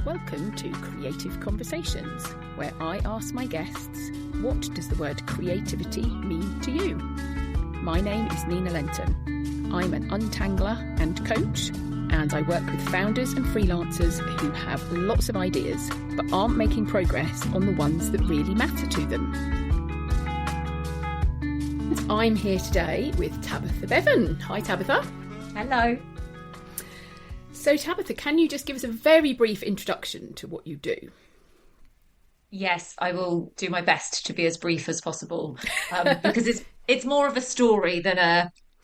Welcome to Creative Conversations, where I ask my guests, what does the word creativity mean to you? My name is Nina Lenton. I'm an untangler and coach, and I work with founders and freelancers who have lots of ideas, but aren't making progress on the ones that really matter to them. I'm here today with Tabitha Beaven. Hi, Tabitha. Hello. So, Tabitha, can you just give us a very brief introduction to what you do? Yes, I will do my best to be as brief as possible, because it's more of a story than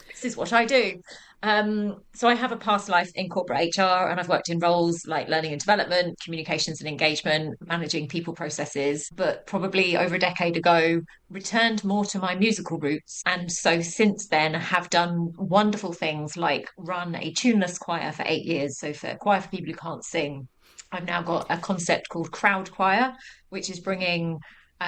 this is what I do. So I have a past life in corporate HR, and I've worked in roles like learning and development, communications and engagement, managing people processes, but probably over a decade ago, returned more to my musical roots. And so since then, I have done wonderful things like run a tuneless choir for 8 years. So for choir for people who can't sing, I've now got a concept called crowd choir, which is bringing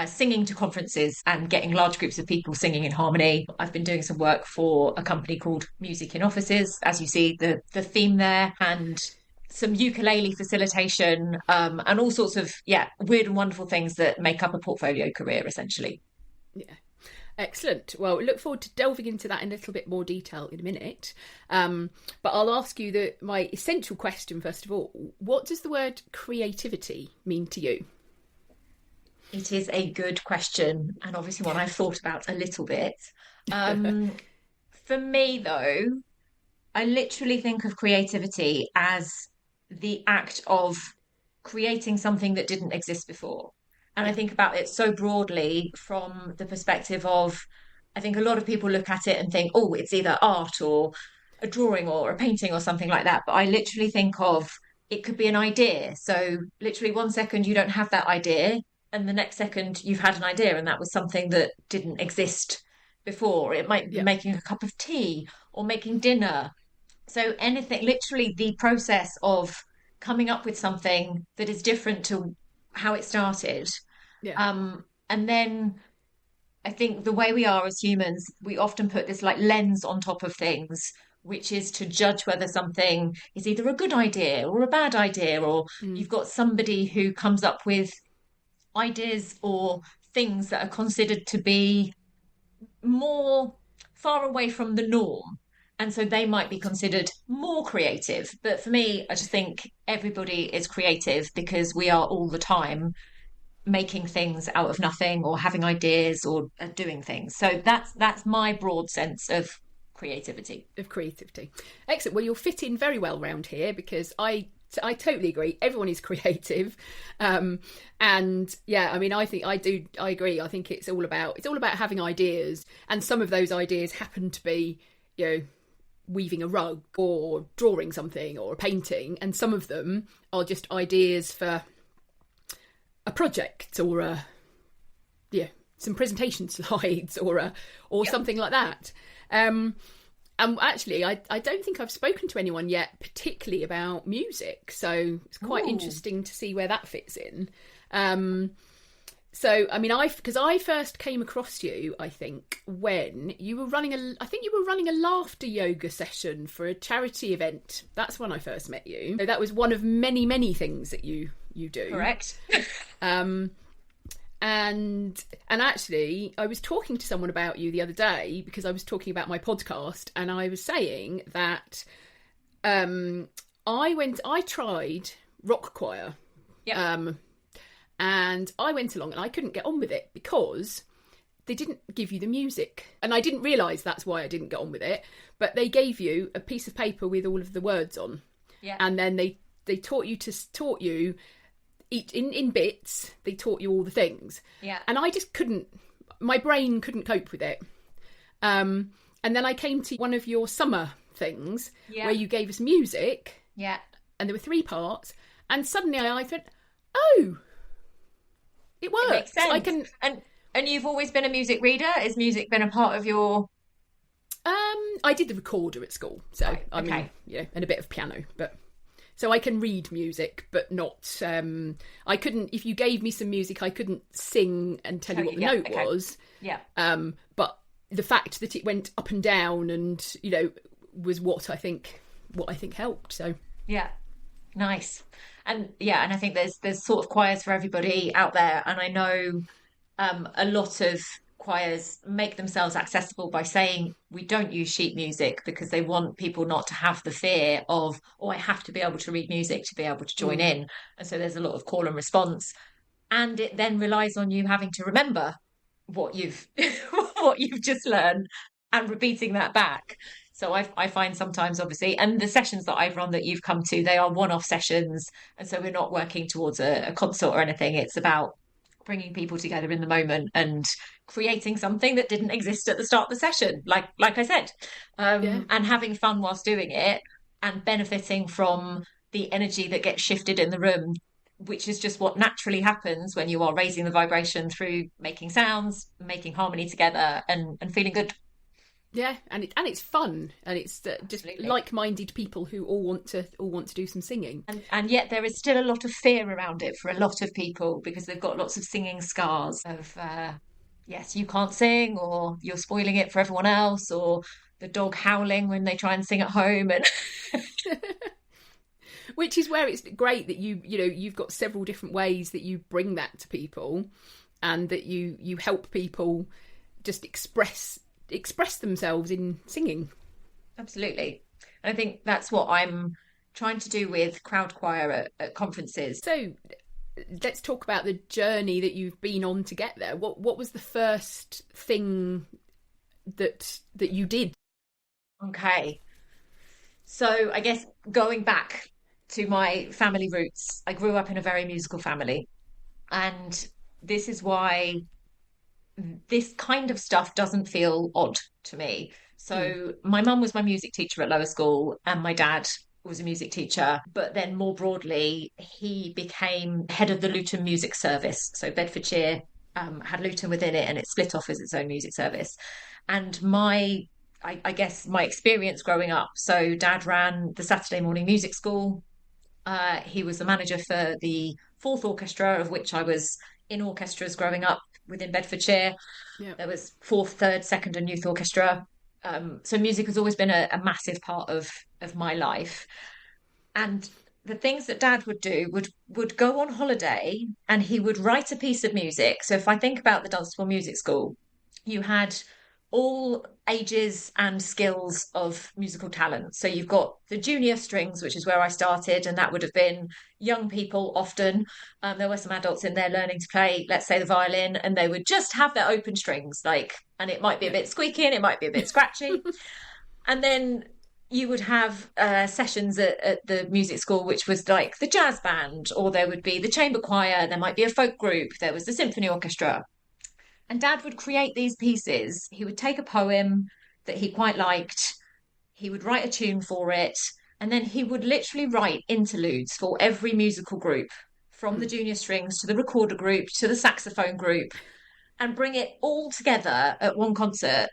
singing to conferences and getting large groups of people singing in harmony. I've been doing some work for a company called Music in Offices, as you see the theme there, and some ukulele facilitation, and all sorts of weird and wonderful things that make up a portfolio career, essentially. Yeah. Excellent. Well, we look forward to delving into that in a little bit more detail in a minute. But I'll ask you my essential question first of all. What does the word creativity mean to you? It is a good question, and obviously one I've thought about a little bit. For me, though, I literally think of creativity as the act of creating something that didn't exist before. And I think about it so broadly from the perspective of, I think a lot of people look at it and think, oh, it's either art or a drawing or a painting or something like that. But I literally think of it could be an idea. So literally 1 second you don't have that idea, and the next second you've had an idea, and that was something that didn't exist before. It might be making a cup of tea or making dinner. So anything, literally the process of coming up with something that is different to how it started. And then I think the way we are as humans, we often put this like lens on top of things, which is to judge whether something is either a good idea or a bad idea, or you've got somebody who comes up with ideas or things that are considered to be more far away from the norm. And so they might be considered more creative. But for me, I just think everybody is creative because we are all the time making things out of nothing or having ideas or doing things. So that's my broad sense of creativity. Excellent. Well, you'll fit in very well around here because I totally agree. Everyone is creative. And yeah, I mean, I agree. I think it's all about having ideas. And some of those ideas happen to be, weaving a rug or drawing something or a painting. And some of them are just ideas for a project or some presentation slides or something like that. And actually, I don't think I've spoken to anyone yet, particularly about music. So it's quite interesting to see where that fits in. So, I mean, because I first came across you, I think, when you were running a laughter yoga session for a charity event. That's when I first met you. So that was one of many, many things that you do. Correct. And actually, I was talking to someone about you the other day because I was talking about my podcast, and I was saying that I tried rock choir. Yeah. And I went along and I couldn't get on with it because they didn't give you the music. And I didn't realise that's why I didn't get on with it. But they gave you a piece of paper with all of the words on. Yeah. And then they taught you each in bits. They taught you all the things. Yeah. And I just my brain couldn't cope with it. And then I came to one of your summer things where you gave us music. Yeah. And there were 3 parts. And suddenly I thought, oh, it works. It makes sense. And you've always been a music reader? Has music been a part of your... I did the recorder at school, so right, I mean, and a bit of piano, but so I can read music, but not. I couldn't. If you gave me some music, I couldn't sing and tell you what the note was. Yeah. But the fact that it went up and down, and was what I think helped. So yeah. Nice. And yeah, and I think there's sort of choirs for everybody out there. And I know a lot of choirs make themselves accessible by saying we don't use sheet music because they want people not to have the fear of, oh, I have to be able to read music to be able to join Mm. in. And so there's a lot of call and response. And it then relies on you having to remember what you've what you've just learned and repeating that back. So I find sometimes, obviously, and the sessions that I've run that you've come to, they are one-off sessions, and so we're not working towards a concert or anything. It's about bringing people together in the moment and creating something that didn't exist at the start of the session, like I said, Yeah. and having fun whilst doing it and benefiting from the energy that gets shifted in the room, which is just what naturally happens when you are raising the vibration through making sounds, making harmony together, and feeling good. Yeah, and it's fun, and it's just Absolutely. like-minded people who all want to do some singing. And yet there is still a lot of fear around it for a lot of people because they've got lots of singing scars of yes, you can't sing, or you're spoiling it for everyone else, or the dog howling when they try and sing at home. And Which is where it's great that you've got several different ways that you bring that to people, and that you help people just express themselves in singing. absolutely. And I think that's what I'm trying to do with crowd choir at conferences. So let's talk about the journey that you've been on to get there. What was the first thing that you did? Okay. So I guess going back to my family roots, I grew up in a very musical family. And this is why this kind of stuff doesn't feel odd to me. Mm. So my mum was my music teacher at lower school, and my dad was a music teacher. But then more broadly, he became head of the Luton Music Service. So Bedfordshire had Luton within it, and it split off as its own music service. And I guess my experience growing up. So dad ran the Saturday morning music school. He was the manager for the fourth orchestra, of which I was in orchestras growing up within Bedfordshire. Yeah. There was fourth, third, second, and youth orchestra. So music has always been a massive part of my life. And the things that Dad would do would go on holiday, and he would write a piece of music. So if I think about the Dunstable Music School, you had all ages and skills of musical talent. So you've got the junior strings, which is where I started, and that would have been young people often. There were some adults in there learning to play, let's say, the violin, and they would just have their open strings, and it might be a Yeah. bit squeaky and it might be a bit scratchy. And then you would have sessions at the music school, which was like the jazz band, or there would be the chamber choir, there might be a folk group, there was the symphony orchestra. And Dad would create these pieces. He would take a poem that he quite liked, he would write a tune for it, and then he would literally write interludes for every musical group, from the Mm. junior strings to the recorder group to the saxophone group, and bring it all together at one concert.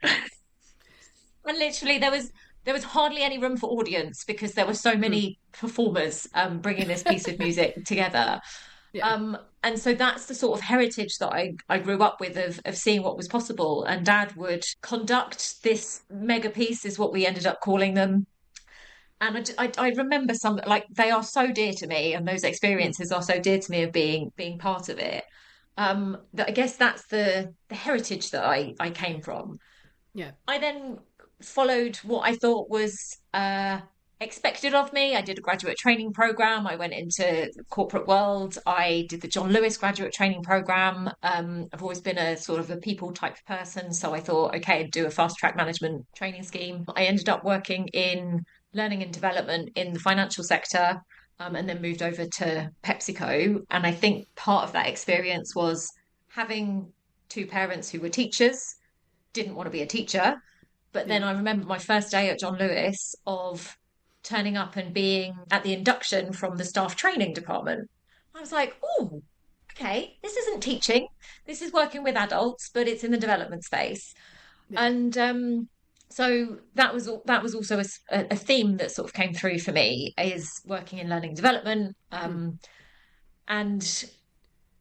And literally, there was hardly any room for audience because there were so Mm. many performers bringing this piece of music together. Yeah. And so that's the sort of heritage that I grew up with of seeing what was possible. And Dad would conduct this mega piece, is what we ended up calling them. And I remember some, like, they are so dear to me, and those Mm. experiences are so dear to me of being part of it. That I guess that's the heritage that I came from. Yeah. I then followed what I thought was expected of me. I did a graduate training program. I went into the corporate world. I did the John Lewis graduate training program. I've always been a sort of a people type person. So I thought, okay, I'd do a fast track management training scheme. I ended up working in learning and development in the financial sector. And then moved over to PepsiCo. And I think part of that experience was having two parents who were teachers, didn't want to be a teacher. But Yeah. then I remember my first day at John Lewis of turning up and being at the induction from the staff training department. I was like, oh, okay, this isn't teaching. This is working with adults, but it's in the development space. Yeah. And so that was also a theme that sort of came through for me, is working in learning and development. Mm. And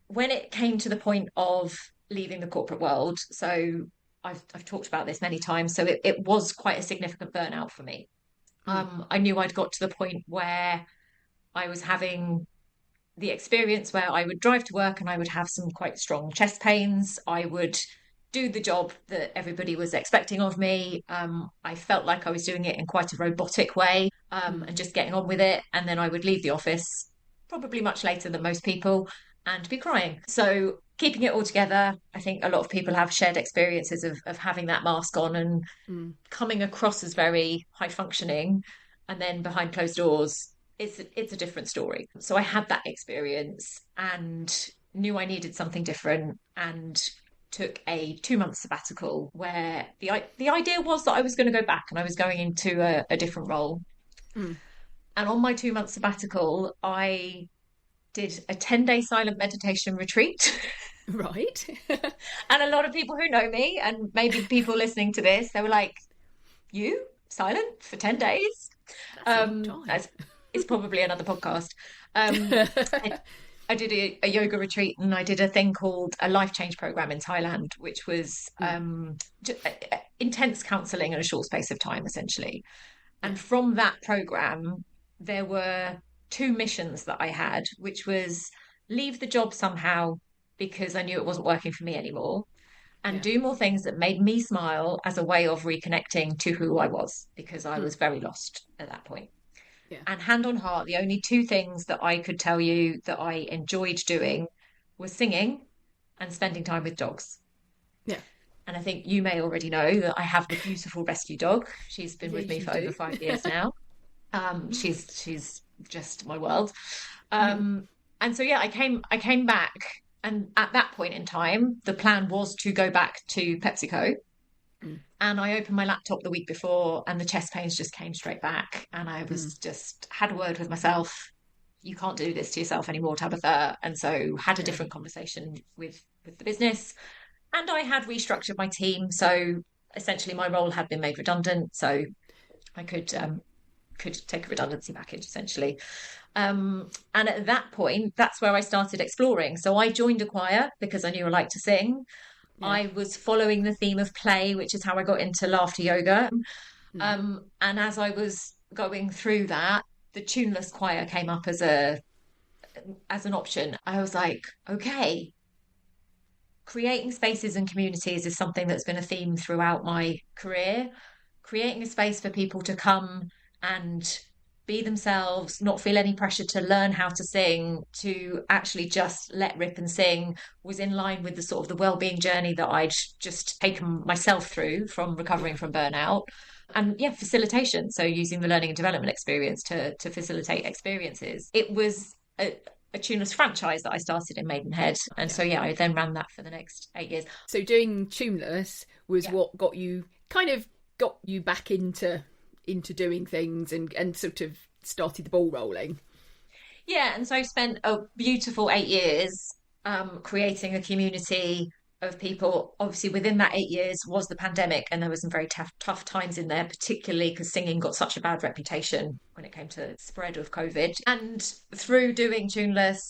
when it came to the point of leaving the corporate world, so I've talked about this many times, so it was quite a significant burnout for me. Mm. I knew I'd got to the point where I was having the experience where I would drive to work and I would have some quite strong chest pains. I would do the job that everybody was expecting of me. I felt like I was doing it in quite a robotic way, and just getting on with it. And then I would leave the office probably much later than most people and be crying. So keeping it all together, I think a lot of people have shared experiences of having that mask on and coming across as very high functioning, and then behind closed doors it's a different story. So I had that experience and knew I needed something different, and took a 2 month sabbatical where the idea was that I was going to go back and I was going into a different role. Mm. And on my 2 month sabbatical, I did a 10-day silent meditation retreat. Right. And a lot of people who know me, and maybe people listening to this, they were like, "You silent for 10 days?" That's a long time. It's probably another podcast. I did a yoga retreat, and I did a thing called a life change program in Thailand, which was intense counseling in a short space of time, essentially. And from that program, there were two missions that I had, which was leave the job somehow because I knew it wasn't working for me anymore, and Yeah. do more things that made me smile as a way of reconnecting to who I was, because I was very lost at that point. Yeah. And hand on heart, the only two things that I could tell you that I enjoyed doing was singing and spending time with dogs. Yeah. And I think you may already know that I have the beautiful rescue dog. She's been with me for over 5 years now. She's just my world. And so yeah, I came back, and at that point in time, the plan was to go back to PepsiCo. And I opened my laptop the week before, and the chest pains just came straight back. And I was just had a word with myself. You can't do this to yourself anymore, Tabitha. And so had a different conversation with the business. And I had restructured my team. So essentially my role had been made redundant. So I could take a redundancy package, essentially. And at that point, that's where I started exploring. So I joined a choir because I knew I liked to sing. Yeah. I was following the theme of play, which is how I got into laughter yoga. And as I was going through that, the tuneless choir came up as an option. I was like, okay, creating spaces and communities is something that's been a theme throughout my career. Creating a space for people to come and be themselves, not feel any pressure to learn how to sing, to actually just let rip and sing, was in line with the sort of the well-being journey that I'd just taken myself through from recovering from burnout. And yeah, facilitation. So using the learning and development experience to facilitate experiences. It was a tuneless franchise that I started in Maidenhead. And so yeah, I then ran that for the next 8 years. So doing tuneless was what got you back into doing things and sort of started the ball rolling. Yeah, and so I spent a beautiful 8 years creating a community of people. Obviously, within that 8 years was the pandemic, and there were some very tough times in there, particularly because singing got such a bad reputation when it came to spread of COVID. And through doing tuneless,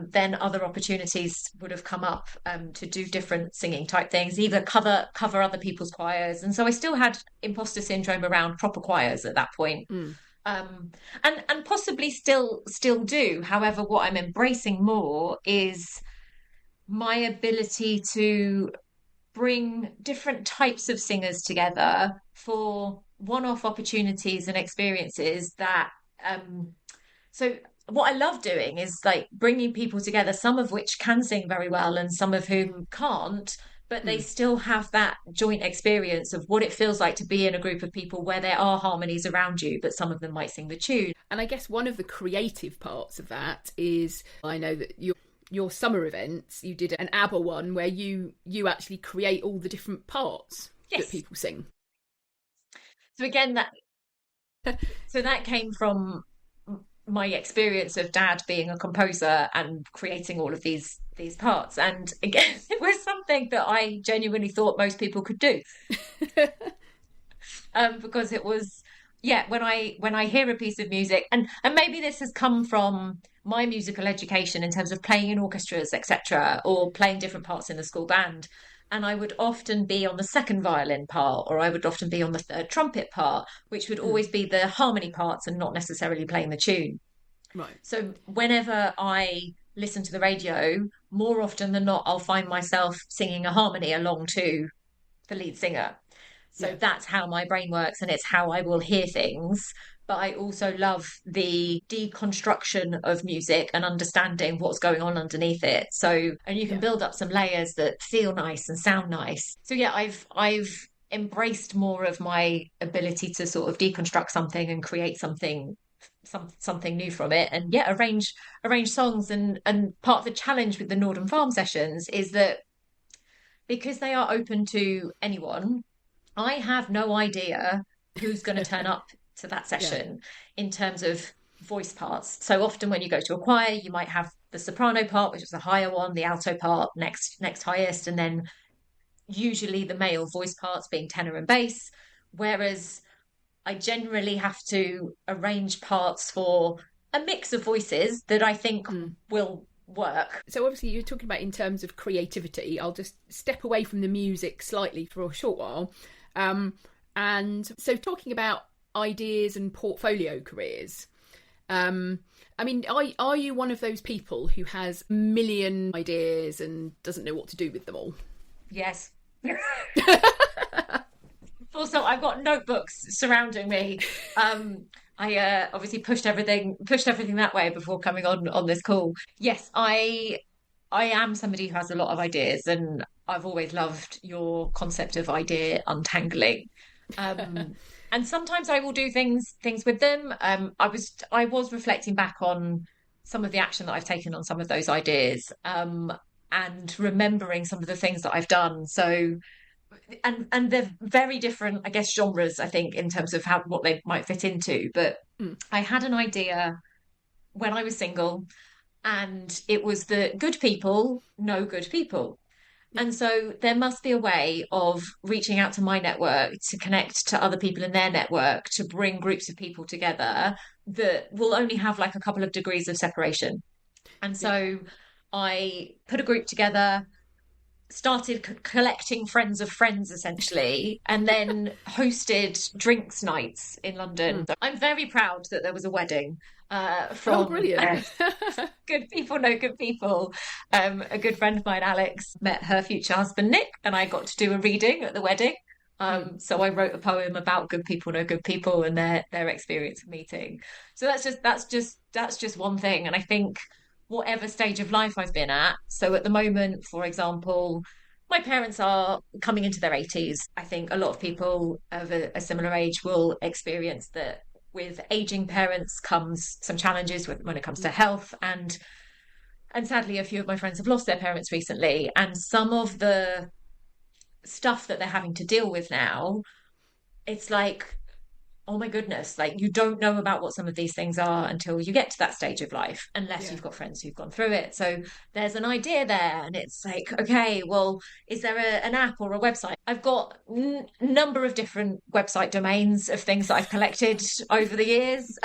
then other opportunities would have come up to do different singing type things, either cover other people's choirs. And so I still had imposter syndrome around proper choirs at that point. And possibly still do. However, what I'm embracing more is my ability to bring different types of singers together for one-off opportunities and experiences that so what I love doing is like bringing people together, some of which can sing very well and some of whom can't, but they still have that joint experience of what it feels like to be in a group of people where there are harmonies around you, but some of them might sing the tune. And I guess one of the creative parts of that is, I know that your summer events, you did an ABBA one where you actually create all the different parts that people sing. So again, that came from my experience of Dad being a composer and creating all of these parts. And again, it was something that I genuinely thought most people could do. Because it was, when I hear a piece of music, and maybe this has come from my musical education in terms of playing in orchestras, etc., or playing different parts in the school band. And I would often be on the second violin part, or I would often be on the third trumpet part, which would always be the harmony parts and not necessarily playing the tune. Right. So whenever I listen to the radio, more often than not, I'll find myself singing a harmony along to the lead singer. So Yeah. that's how my brain works, and it's how I will hear things. But I also love the deconstruction of music and understanding what's going on underneath it. So, and you can Yeah. build up some layers that feel nice and sound nice. So yeah, I've embraced more of my ability to sort of deconstruct something and create something new from it, and yeah, arrange songs. And part of the challenge with the Northern Farm sessions is that because they are open to anyone, I have no idea who's going to turn up to that Yeah. session in terms of voice parts. So often when you go to a choir, you might have the soprano part, which is the higher one, the alto part next highest, and then usually the male voice parts being tenor and bass. Whereas I generally have to arrange parts for a mix of voices that I think Mm. will work. So obviously you're talking about in terms of creativity. I'll just step away from the music slightly for a short while. And so talking about ideas and portfolio careers. I mean, are you one of those people who has a million ideas and doesn't know what to do with them all? Yes. Also, I've got notebooks surrounding me. I obviously pushed everything that way before coming on this call. Yes, I am somebody who has a lot of ideas, and I've always loved your concept of idea untangling. Um, and sometimes I will do things with them. I was reflecting back on some of the action that I've taken on some of those ideas, and remembering some of the things that I've done. So and they're very different, I guess, genres, I think, in terms of how what they might fit into. But Mm. I had an idea when I was single, and it was that good people know good people. Yeah. And so there must be a way of reaching out to my network to connect to other people in their network to bring groups of people together that will only have like a couple of degrees of separation. And Yeah. so I put a group together, started collecting friends of friends essentially, and then hosted drinks nights in London. Mm. So I'm very proud that there was a wedding Oh, from brilliant. good people know good people. A good friend of mine, Alex, met her future husband Nick, and I got to do a reading at the wedding. Mm. So I wrote a poem about good people know good people and their experience of meeting. So that's just one thing. And I think whatever stage of life I've been at. So at the moment, for example, my parents are coming into their 80s. I think a lot of people of a similar age will experience that with aging parents comes some challenges when it comes to Mm. health, and sadly a few of my friends have lost their parents recently, and some of the stuff that they're having to deal with now, it's like, oh my goodness, like you don't know about what some of these things are until you get to that stage of life, unless Yeah. you've got friends who've gone through it. So there's an idea there, and it's like, okay, well, is there an app or a website? I've got number of different website domains of things that I've collected over the years.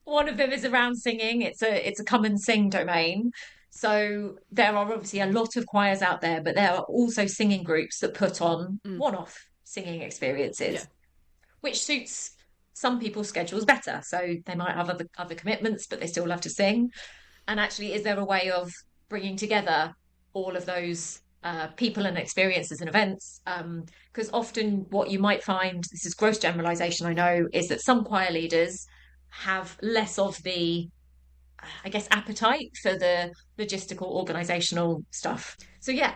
One of them is around singing. It's a come and sing domain. So there are obviously a lot of choirs out there, but there are also singing groups that put on Mm. one-off singing Yeah. experiences, which suits some people's schedules better. So they might have other commitments, but they still love to sing. And actually, is there a way of bringing together all of those people and experiences and events? Because often what you might find, this is gross generalization, I know, is that some choir leaders have less of the, I guess, appetite for the logistical organizational stuff. So yeah,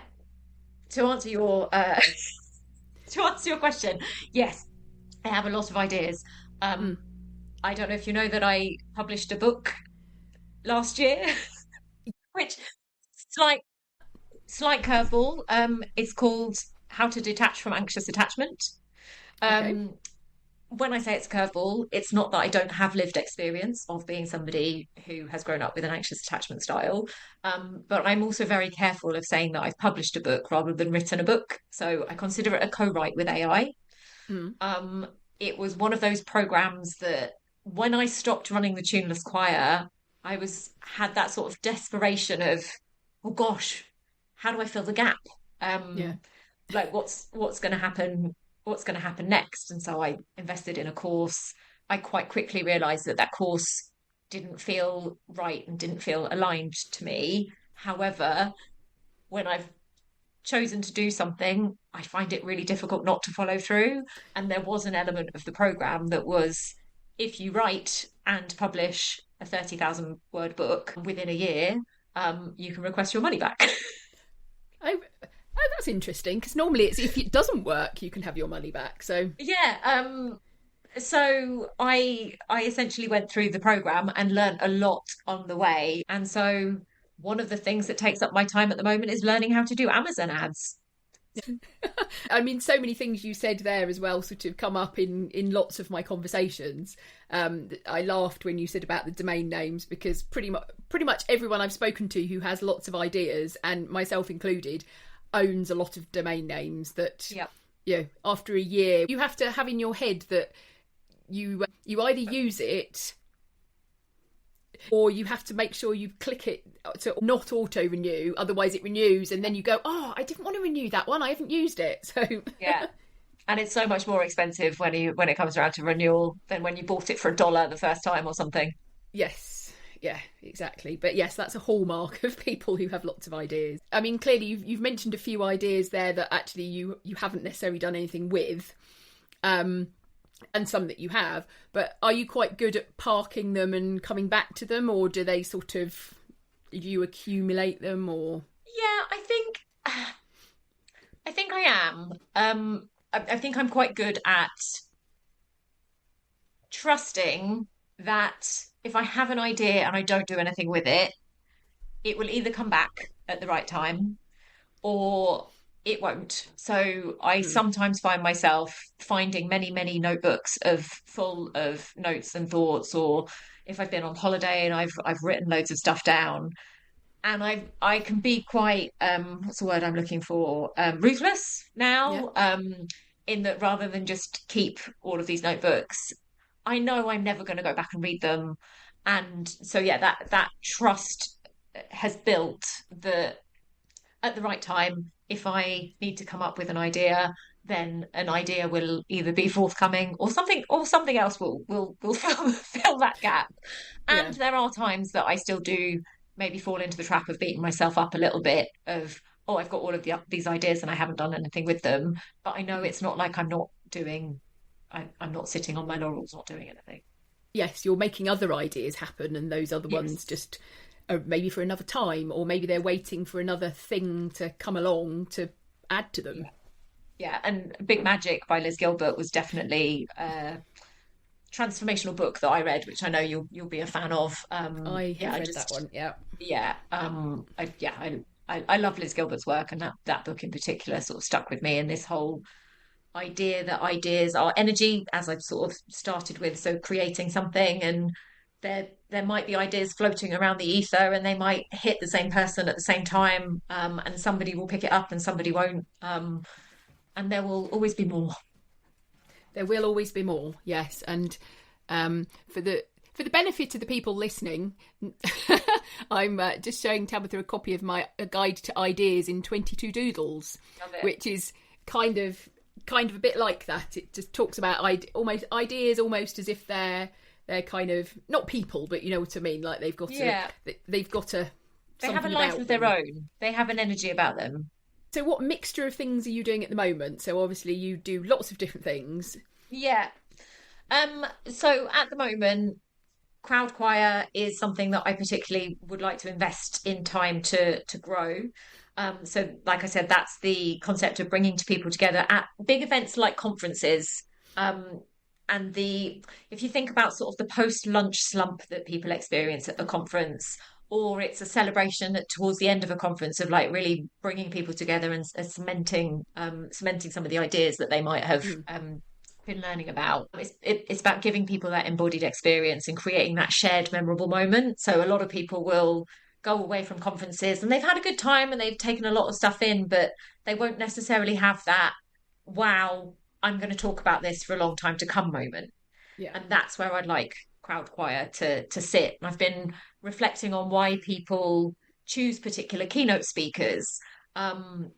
to answer your to answer your question, yes, I have a lot of ideas. Mm. Um, I don't know if you know that I published a book last year, which slight slight curveball. It's called How to Detach from Anxious Attachment. Okay. Um, when I say it's a curveball, it's not that I don't have lived experience of being somebody who has grown up with an anxious attachment style. But I'm also very careful of saying that I've published a book rather than written a book. So I consider it a co-write with AI. Mm. Um, it was one of those programs that when I stopped running the tuneless choir, had that sort of desperation of, oh gosh, how do I fill the gap? Yeah. Like what's going to happen? What's going to happen next? And so I invested in a course. I quite quickly realized that course didn't feel right and didn't feel aligned to me. However, when I've chosen to do something, I find it really difficult not to follow through. And there was an element of the program that was, if you write and publish a 30,000 word book within a year, you can request your money back. Oh, oh, that's interesting, because normally it's if it doesn't work, you can have your money back. So Yeah. So I essentially went through the program and learned a lot on the way. And so one of the things that takes up my time at the moment is learning how to do Amazon ads. I mean, so many things you said there as well sort of come up in lots of my conversations. I laughed when you said about the domain names, because pretty much everyone I've spoken to who has lots of ideas, and myself included, owns a lot of domain names that, Yep. you know, after a year you have to have in your head that you either use it, or you have to make sure you click it to not auto renew, otherwise it renews and then you go, oh, I didn't want to renew that one, I haven't used it. So Yeah. And it's so much more expensive when it comes around to renewal than when you bought it for $1 the first time or something. yes, yeah, exactly. But yes, that's a hallmark of people who have lots of ideas. I mean, clearly you've mentioned a few ideas there that actually you haven't necessarily done anything with, and some that you have, but are you quite good at parking them and coming back to them, or do they sort of, do you accumulate them, or? Yeah, I think I am. I think I'm quite good at trusting that if I have an idea and I don't do anything with it, it will either come back at the right time or it won't. So I Mm. sometimes find myself finding many, many notebooks of full of notes and thoughts, or if I've been on holiday and I've written loads of stuff down. And I can be quite what's the word I'm looking for? Ruthless Yeah. now. In that rather than just keep all of these notebooks, I know I'm never going to go back and read them. And so yeah, that trust has built that at the right time, if I need to come up with an idea, then an idea will either be forthcoming or something else will fill that gap. And Yeah. there are times that I still do maybe fall into the trap of beating myself up a little bit of, oh, I've got all of these ideas and I haven't done anything with them. But I know Mm. it's not like I'm not sitting on my laurels, not doing anything. Yes, you're making other ideas happen, and those other ones Yes. just are maybe for another time, or maybe they're waiting for another thing to come along to add to them. Yeah. Yeah. And Big Magic by Liz Gilbert was definitely a transformational book that I read, which I know you'll be a fan of. I Yeah, have read that one. Yeah. yeah, I love Liz Gilbert's work, and that book in particular sort of stuck with me. And this whole idea that ideas are energy, as I've sort of started with, so creating something, and there might be ideas floating around the ether, and they might hit the same person at the same time, and somebody will pick it up and somebody won't, and there will always be more. There will always be more. Yes, and for the benefit of the people listening, I'm just showing Tabitha a copy of my A Guide to Ideas in 22 Doodles, Love it. which is kind of a bit like that. It just talks about almost ideas, almost as if they're kind of not people, but you know what I mean. Like Yeah, they've got a they have a something life about of their them. own. They have an energy about them. So, what mixture of things are you doing at the moment? So, obviously, you do lots of different things. Yeah. So at the moment, crowd choir is something that I particularly would like to invest in time to grow. So like I said, that's the concept of bringing people together at big events like conferences. Um, and the if you think about sort of the post-lunch slump that people experience at a conference, or it's a celebration towards the end of a conference of like really bringing people together and cementing some of the ideas that they might have Mm. been learning about. It's about giving people that embodied experience and creating that shared memorable moment. So a lot of people will go away from conferences and they've had a good time and they've taken a lot of stuff in, but they won't necessarily have that, wow, I'm going to talk about this for a long time to come moment. Yeah. And that's where I'd like crowd choir to sit. And I've been reflecting on why people choose particular keynote speakers. Um,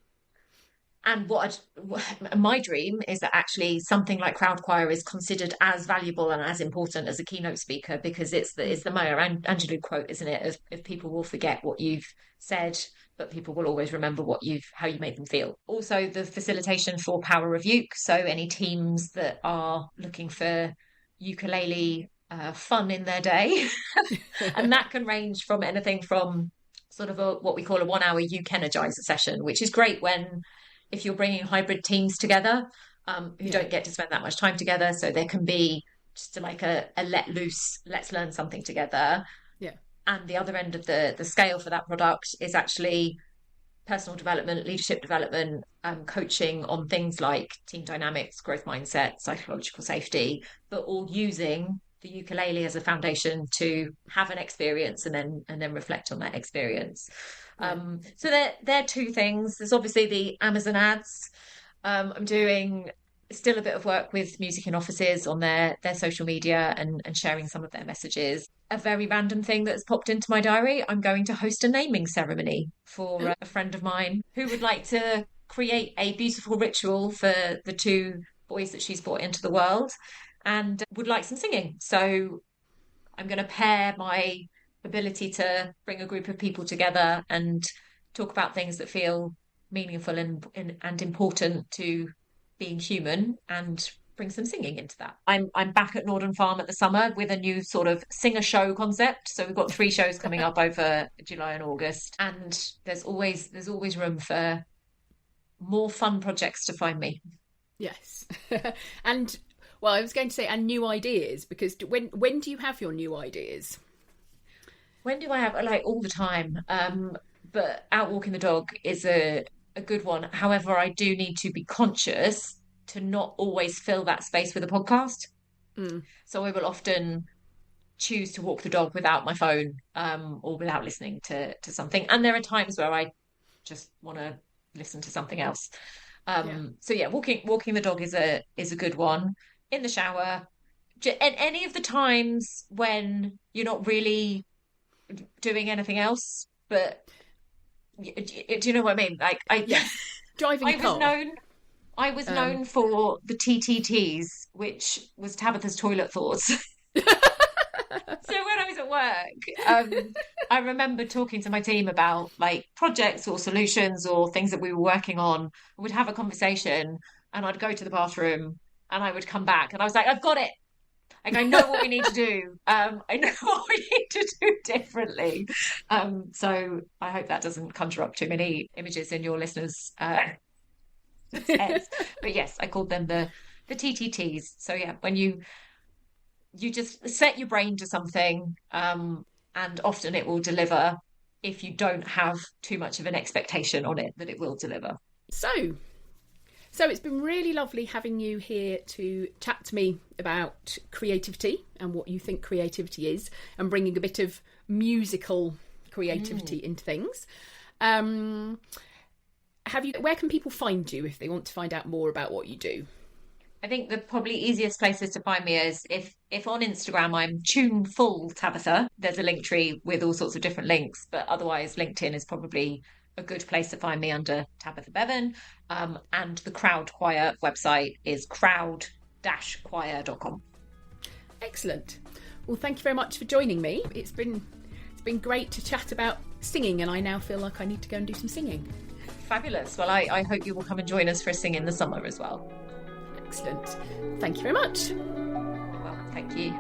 And my dream is that actually something like crowd choir is considered as valuable and as important as a keynote speaker, because it's the Maya Angelou quote, isn't it? If people will forget what you've said, but people will always remember how you made them feel. Also, the facilitation for Power of Uke. So any teams that are looking for ukulele fun in their day, and that can range from anything from sort of what we call a 1 hour uke energizer session, which is great if you're bringing hybrid teams together who don't get to spend that much time together. So there can be just like a let loose, let's learn something together. Yeah. And the other end of the scale for that product is actually personal development, leadership development, coaching on things like team dynamics, growth mindset, psychological safety, but all using the ukulele as a foundation to have an experience and then reflect on that experience. So they're two things. There's obviously the Amazon ads. I'm doing still a bit of work with music in offices on their social media and sharing some of their messages. A very random thing that's popped into my diary: I'm going to host a naming ceremony for a friend of mine who would like to create a beautiful ritual for the two boys that she's brought into the world, and would like some singing. So I'm going to pair my ability to bring a group of people together and talk about things that feel meaningful and important to being human, and bring some singing into that. I'm back at Norden Farm at the summer with a new sort of singer show concept. So we've got 3 shows coming up over July and August, and there's always room for more fun projects to find me. Yes. And well, I was going to say, and new ideas, because when do you have your new ideas? When do I have, like, all the time? But out walking the dog is a good one. However, I do need to be conscious to not always fill that space with a podcast. So I will often choose to walk the dog without my phone, or without listening to something. And there are times where I just want to listen to something else. So yeah, walking the dog is a good one. In the shower, and any of the times when you're not really doing anything else, but do you know what I mean? Like, driving a car. I was known for the TTTs, which was Tabitha's toilet thoughts. So when I was at work, I remember talking to my team about like projects or solutions or things that we were working on. We'd have a conversation, and I'd go to the bathroom, and I would come back, and I was like, I've got it. Like, I know what we need to do. I know what we need to do differently. So I hope that doesn't conjure up too many images in your listeners' heads. But yes, I called them the TTTs. So yeah, when you just set your brain to something, and often it will deliver if you don't have too much of an expectation on it that it will deliver. So it's been really lovely having you here to chat to me about creativity and what you think creativity is, and bringing a bit of musical creativity into things. Where can people find you if they want to find out more about what you do? I think the probably easiest places to find me is if on Instagram I'm tuneful Tabitha. There's a link tree with all sorts of different links, but otherwise LinkedIn is probably a good place to find me under Tabitha Beaven. And the Crowd Choir website is crowd-choir.com. Excellent. Well, thank you very much for joining me. It's been great to chat about singing, and I now feel like I need to go and do some singing. Fabulous. Well, I hope you will come and join us for a sing in the summer as well. Excellent. Thank you very much. Well, thank you.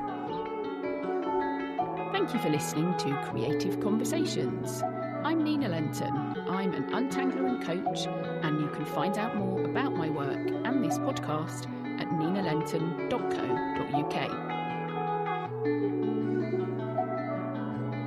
Thank you for listening to Creative Conversations. I'm Nina Lenton. I'm an untangler and coach, and you can find out more about my work and this podcast at ninalenton.co.uk.